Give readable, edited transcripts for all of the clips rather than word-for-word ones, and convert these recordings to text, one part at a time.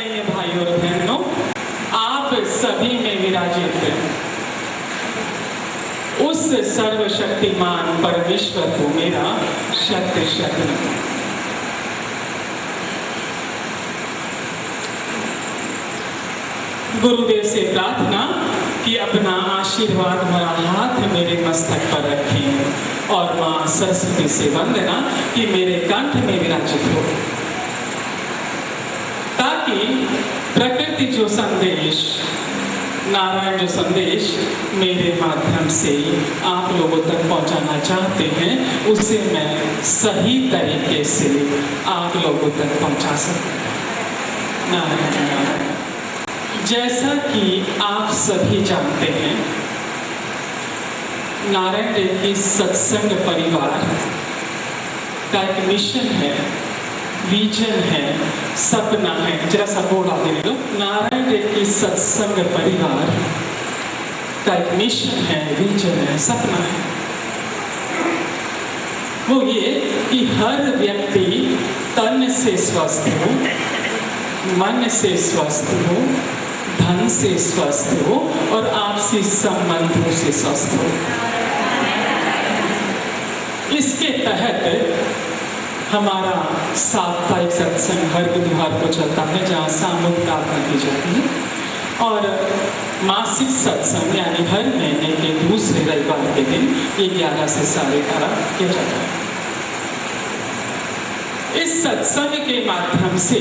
आदरणीय भाइयों और बहनों, आप सभी में विराजित हैं उस सर्वशक्तिमान परमेश्वर को मेरा शत शत नमन। गुरुदेव से प्रार्थना कि अपना आशीर्वाद भरा हाथ मेरे मस्तक पर रखें और मां सरस्वती से वंदना कि मेरे कंठ में विराजित हो, ताकि प्रकृति जो संदेश, नारायण जो संदेश मेरे माध्यम से आप लोगों तक पहुंचाना चाहते हैं उसे मैं सही तरीके से आप लोगों तक पहुंचा सकूं। नारायण। जैसा कि आप सभी जानते हैं, नारायण देव की सत्संग परिवार का एक मिशन है, विजन है, सपना है। जरा सा बोर्ड आगे ले लो। नारायण देव की सत्संग परिवार का एक मिशन है, विजन है, सपना है। वो ये कि हर व्यक्ति तन से स्वस्थ हो, मन से स्वस्थ हो, धन से स्वस्थ हो और आपसी संबंधों से स्वस्थ हो। इसके तहत हमारा साप्ताहिक सत्संग हर बुधवार को चलता है, जहाँ सामूहिक प्रार्थना की जाती है, और मासिक सत्संग यानी हर महीने के दूसरे रविवार के दिन 11 से 11:30 किया जाता है। इस सत्संग के माध्यम से,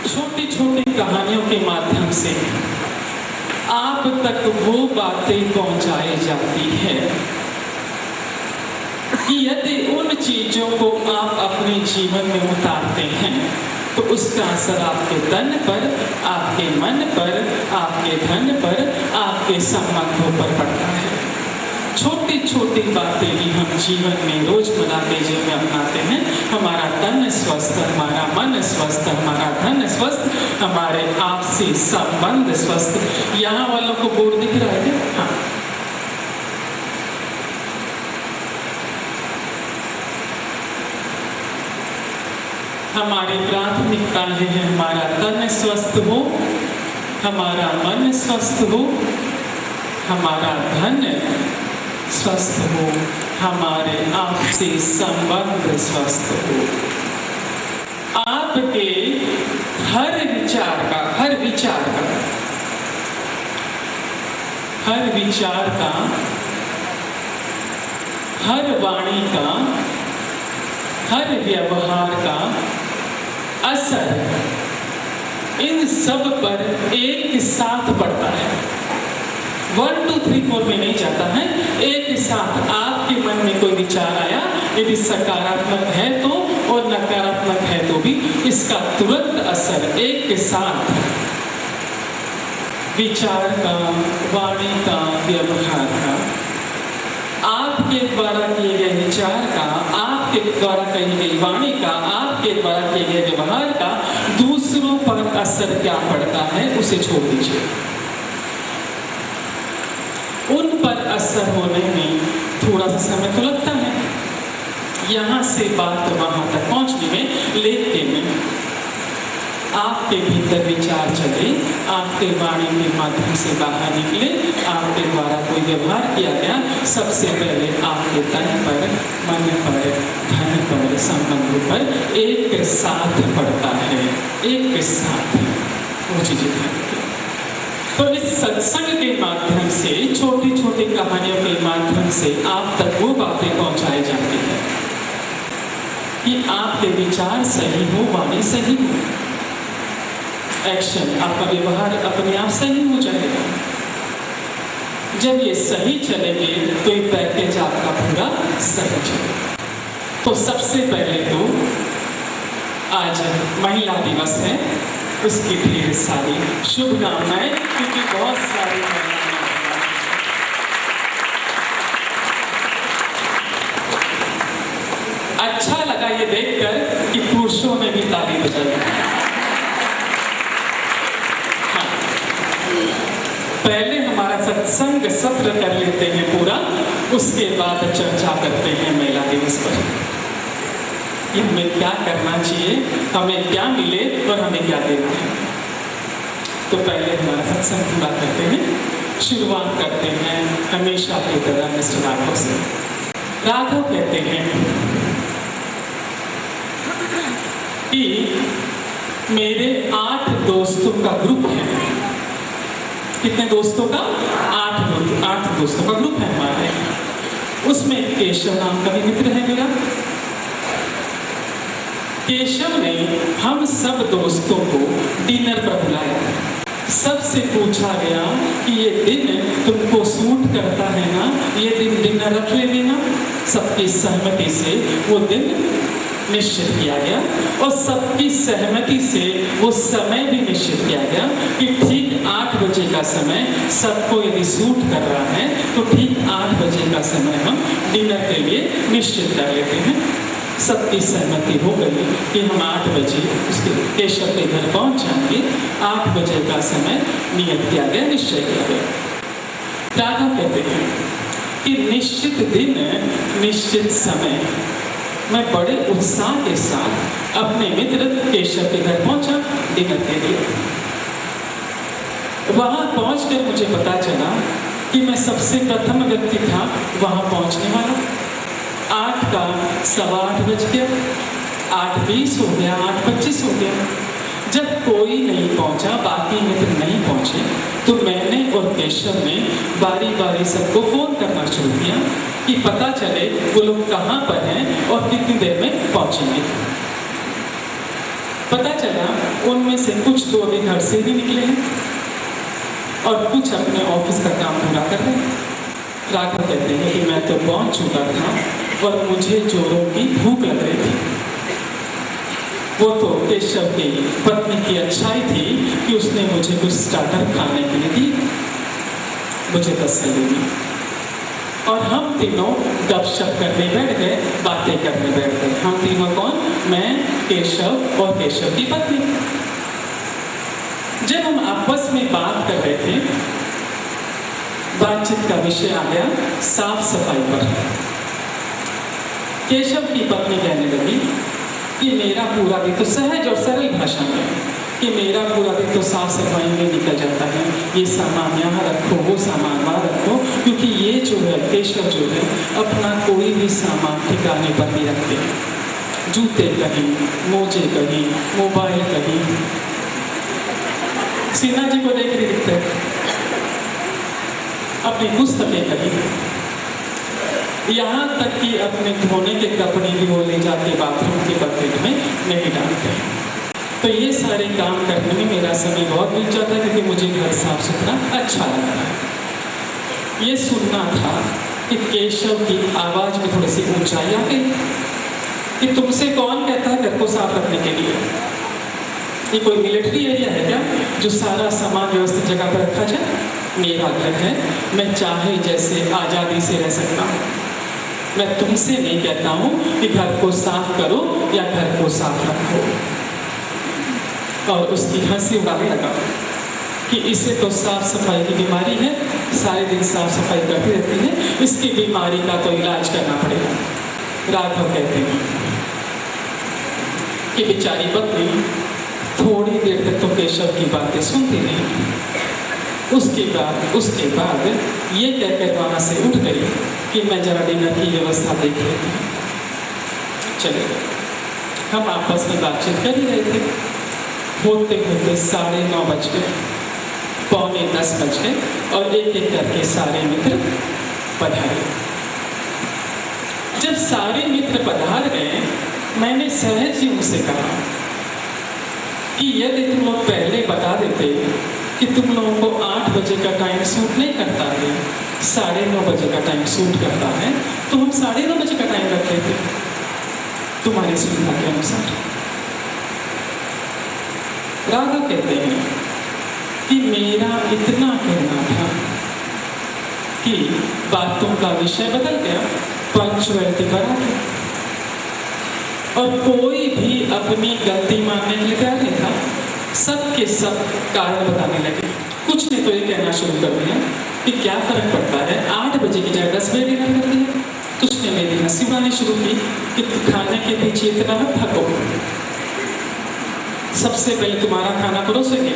छोटी छोटी कहानियों के माध्यम से आप तक वो बातें पहुंचाई जाती है कि यदि उन चीजों को आप अपने जीवन में उतारते हैं तो उसका असर आपके तन पर, आपके मन पर, आपके धन पर, आपके संबंधों पर पड़ता है। छोटी छोटी बातें भी हम जीवन में रोजमर्रा के जीवन में अपनाते हैं। हमारा तन स्वस्थ, हमारा मन स्वस्थ, हमारा धन स्वस्थ, हमारे आपसी संबंध स्वस्थ। यहाँ वालों को बोर्ड दिख रहा है? हाँ। हमारी प्राथमिकता है हमारा तन स्वस्थ हो, हमारा मन स्वस्थ हो, हमारा धन स्वस्थ हो, हमारे आपसी संबंध स्वस्थ हो। आपके हर विचार का, हर विचार का, हर विचार का, हर वाणी का, हर व्यवहार का असर इन सब पर एक साथ पड़ता है। 1 2 3 4 में नहीं जाता है, एक साथ। आपके मन में कोई विचार आया, यदि सकारात्मक है तो और नकारात्मक है तो भी इसका तुरंत असर एक साथ विचार का, वाणी का, व्यवहार का, आपके द्वारा किए गए विचार का, आपके द्वारा कही गई वाणी का, आपके द्वारा किए गए व्यवहार का दूसरों पर असर क्या पड़ता है उसे छोड़ दीजिए। उन पर असर होने में थोड़ा सा समय तो लगता है, यहाँ से बात वहां तक पहुंचने में, लेकिन आपके भीतर विचार चले, आपके वाणी के माध्यम से बाहर निकले, आपके द्वारा कोई व्यवहार किया गया, सबसे पहले आपके तन पर, मन पर, धन पर, संबंधों पर एक साथ पड़ता है, एक साथ वो चीजें। तो इस सत्संग के माध्यम से, छोटी छोटी कहानियों के माध्यम से आप तक वो बातें पहुंचाई जाती है कि आपके विचार सही हो, वाणी सही हो, एक्शन, आपका व्यवहार अपने आप सही हो जाएगा। जब ये सही चलेंगे तो ये पैकेज आपका पूरा सही चलेगा। तो सबसे पहले तो आज महिला दिवस है, उसकी ढेर सारी शुभकामनाएं, क्योंकि बहुत सारी अच्छा लगा ये देखकर कि पुरुषों ने भी ताली बजाई। पहले हमारा सत्संग सत्र कर लेते हैं पूरा, उसके बाद चर्चा करते हैं महिला दिवस पर कि हमें क्या करना चाहिए, हमें क्या मिले और हमें क्या देना है। तो पहले हमारा सत्संग पूरा करते हैं। शुरुआत करते हैं हमेशा की तरह मिस्टर राघव से। राघव कहते हैं कि मेरे 8 दोस्तों का ग्रुप है। कितने दोस्तों का? 8 दोस्तों का ग्रुप है हमारे। उसमें केशव नाम का भी मित्र है मेरा। केशव ने हम सब दोस्तों को डिनर पर बुलाया। सबसे पूछा गया कि ये दिन तुमको सूट करता है ना, ये दिन डिनर रख ले देना। सबकी सहमति से वो दिन निश्चित किया गया और सबकी सहमति से वो समय भी निश्चित किया गया कि ठीक 8 बजे का समय सबको यदि सूट कर रहा है तो ठीक 8 बजे का समय हम डिनर के लिए निश्चित कर लेते हैं। सबकी सहमति हो गई कि हम 8 बजे उसके केशव के घर पहुंच जाएंगे। 8 बजे का समय नियत किया गया, निश्चय किया गया। राघव कहते हैं कि निश्चित दिन निश्चित समय मैं बड़े उत्साह के साथ अपने मित्र केशव के घर पहुंचा डिनर के लिए। वहां पहुंचकर मुझे पता चला कि मैं सबसे प्रथम व्यक्ति था वहां पहुंचने वाला। 8 का 8:15 बज गया, 8:20 हो गया, 8:25 हो गया। जब कोई नहीं पहुंचा, बाकी मित्र नहीं पहुंचे, तो मैंने और केशव ने बारी बारी सबको फोन करना शुरू किया कि पता चले वो लोग कहाँ पर हैं और कितनी देर में पहुंचेंगे। पता चला उनमें से कुछ तो अभी घर से भी निकले हैं और कुछ अपने ऑफिस का काम पूरा कर रहे हैं। राघव कहते हैं कि मैं तो पहुंच चुका था और मुझे जोरों की भूख लग रही थी। वो तो केशव की पत्नी की अच्छाई थी कि उसने मुझे कुछ स्टार्टर खाने के लिए दी, मुझे तसल्ली दी और हम तीनों गपशप करने बैठ गए, बातें करने बैठ गए। हम तीनों कौन? मैं, केशव और केशव की पत्नी। जब हम आपस में बात कर रहे थे, बातचीत का विषय आ गया साफ सफाई पर। केशव की पत्नी कहने लगी कि मेरा पूरा दिन तो सहज और सरल भाषा में कि मेरा पूरा दिन तो साफ सफाई में निकल जाता है। ये सामान यहाँ रखो, वो सामान वहाँ रखो, क्योंकि ये जो है केशव जो है अपना कोई भी सामान ठिकाने पर नहीं रखते। जूते कहीं, मोजे कहीं, मोबाइल कहीं। सिन्हा जी को देख रही दिखते हैं, अपनी पुस्तकें कहीं, यहाँ तक कि अपने धोने के कपड़े भी वो ले जाके बाथरूम के बकेट में नहीं डालते। तो ये सारे काम करने में मेरा समय बहुत बीत जाता है क्योंकि मुझे घर साफ सुथरा अच्छा लगता है। ये सुनना था कि केशव की आवाज में थोड़ी सी ऊंचाई आ गई कि तुमसे कौन कहता है घर को साफ रखने के लिए? ये कोई मिलिट्री एरिया है क्या जो सारा सामान व्यवस्थित जगह पर रखा जाए? मेरा घर है, मैं चाहे जैसे आज़ादी से रह सकता हूँ। मैं तुमसे नहीं कहता हूँ कि घर को साफ करो या घर को साफ रखो। और उसकी हंसी उड़ाने लगा कि इसे तो साफ सफाई की बीमारी है, सारे दिन साफ सफाई करती रहती है, इसकी बीमारी का तो इलाज करना पड़ेगा। राघव कहते हैं कि बेचारी पत्नी थोड़ी देर तक तो केशव की बातें सुनती रही। उसके बाद ये कहकर वहाँ से उठ गई कि मैं जरा डिनर की व्यवस्था देख लेती हूँ। चले गए। हम आपस में बातचीत कर ही रहे थे। होते होते 9:30 बज गए, 9:45 बज गए और एक एक करके सारे मित्र पधारे। जब सारे मित्र पधार गए, मैंने सहज ही उनसे कहा कि यदि तुम लोग पहले बता देते कि तुम लोगों को 8 बजे का टाइम सूट नहीं करता है, 9:30 बजे का टाइम सूट करता है, तो हम 9:30 बजे का टाइम रख लेते तुम्हारी सुविधा के अनुसार। राघव कहते हैं कि मेरा इतना कहना था कि बातों का विषय बदल गया, पंक्चुअलिटी पर आ गया और कोई भी अपनी गलती मानने के लिए तैयार नहीं था। सबके सब कारण बताने लगे। कुछ ने तो ये कहना शुरू कर दिया कि क्या फर्क पड़ता है, 8 बजे की जगह 10 बजे डिनर करती है। कुछ ने मेरी हंसी उड़ानी शुरू की कि खाने के पीछे इतना मत भागो, सबसे पहले तुम्हारा खाना परोसेंगे,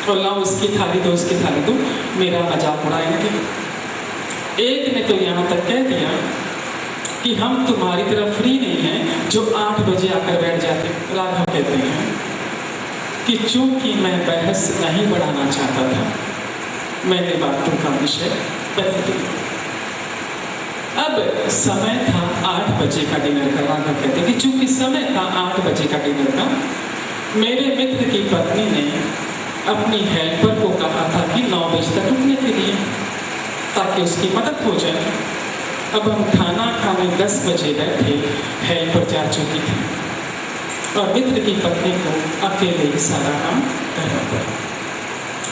और लाओ उसकी थाली दो, उसकी थाली दो, मेरा मजाक उड़ाए लगे। एक ने तो यहाँ तक कह दिया कि हम तुम्हारी तरह फ्री नहीं हैं जो 8 बजे आकर बैठ जाते। राघव कहते हैं कि चूंकि मैं बहस नहीं बढ़ाना चाहता था, मैंने बातों का विषय बदल दिया। अब समय था 8 बजे का डिनर का। राघव कहते हैं कि चूंकि समय था 8 बजे का डिनर का, मेरे मित्र की पत्नी ने अपनी हेल्पर को कहा था कि 9 बजे तक रुकने के लिए, ताकि उसकी मदद हो जाए। अब हम खाना खाने 10 बजे बैठे, हेल्पर जा चुकी थी और मित्र की पत्नी को अकेले ही सारा काम करना पड़ा।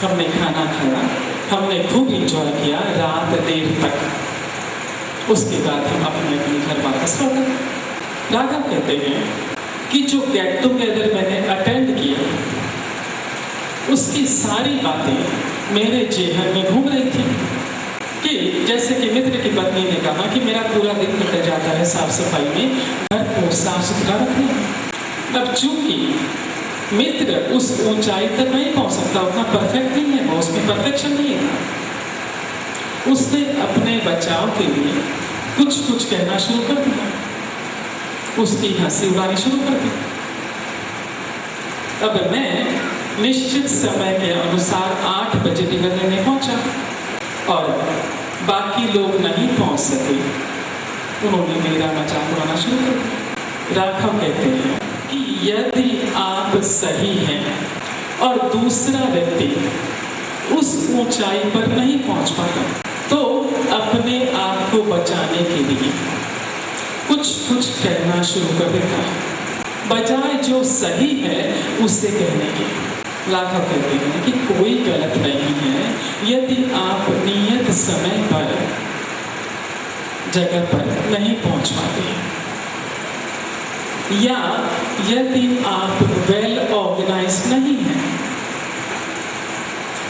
हमने खाना खाया, हमने खूब इंजॉय किया रात देर तक। उसके बाद हम अपने अपने घर वापस लौट गए। राघव कहते हैं कि जो गेट टुगेदर मैंने अटेंड किया, उसकी सारी बातें मेरे जेहन में घूम रही थी। कि जैसे कि मित्र की पत्नी ने कहा कि मेरा पूरा दिन निकल जाता है साफ सफाई में, घर को साफ सुथरा रखने में। अब चूंकि मित्र उस ऊंचाई तक नहीं पहुंच सकता, उतना परफेक्ट नहीं है, वो उसमें परफेक्शन नहीं है। उसने अपने बचाव के लिए कुछ कुछ कहना शुरू कर दिया, उसकी हंसी उड़ानी शुरू कर दी। अब मैं निश्चित समय के अनुसार 8 बजे डिनर लेने पहुंचा और बाकी लोग नहीं पहुंच सके। उन्होंने मेरा मजाक उड़ाना शुरू कर दिया। राघव कहते हैं कि यदि आप सही हैं और दूसरा व्यक्ति उस ऊंचाई पर नहीं पहुंच पाता, तो अपने आप को बचाने के लिए कुछ कुछ कहना शुरू कर देता है, बजाय जो सही है उसे कहने के। राघव कहते हैं कि कोई गलत नहीं है यदि आप नियत समय पर जगह पर नहीं पहुंच पाते, या यदि आप वेल ऑर्गेनाइज नहीं हैं।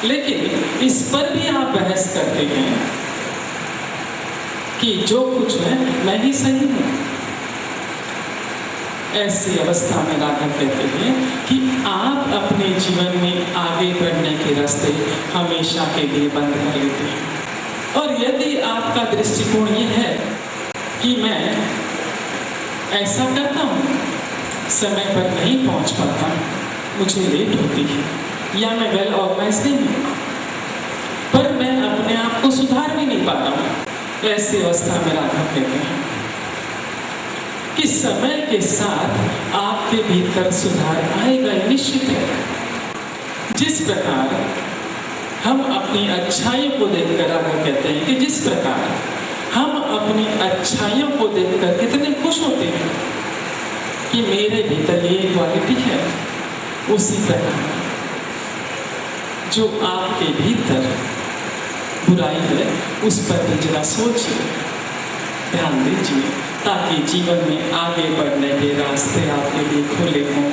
लेकिन इस पर भी आप बहस करते हैं कि जो कुछ है मैं ही सही हूं। ऐसी अवस्था में राघव कहते हैं कि आप अपने जीवन में आगे बढ़ने के रास्ते हमेशा के लिए बंद कर लेते हैं। और यदि आपका दृष्टिकोण ये है कि मैं ऐसा करता हूँ, समय पर नहीं पहुँच पाता, मुझे लेट होती है, या मैं वेल ऑर्गेनाइज नहीं हूँ, पर मैं अपने आप को सुधार भी नहीं पाता हूँ, ऐसी अवस्था में राघव कहते हैं कि समय के साथ आपके भीतर सुधार आएगा, निश्चित है। जिस प्रकार हम अपनी अच्छाइयों को देखकर, राघव कहते हैं कि जिस प्रकार हम अपनी अच्छाइयों को देखकर कितने खुश होते हैं कि मेरे भीतर ये क्वालिटी है, उसी प्रकार जो आपके भीतर बुराई है उस पर भी जरा सोचिए, ध्यान दीजिए, ताकि जीवन में आगे बढ़ने के रास्ते आपके लिए खुले हों।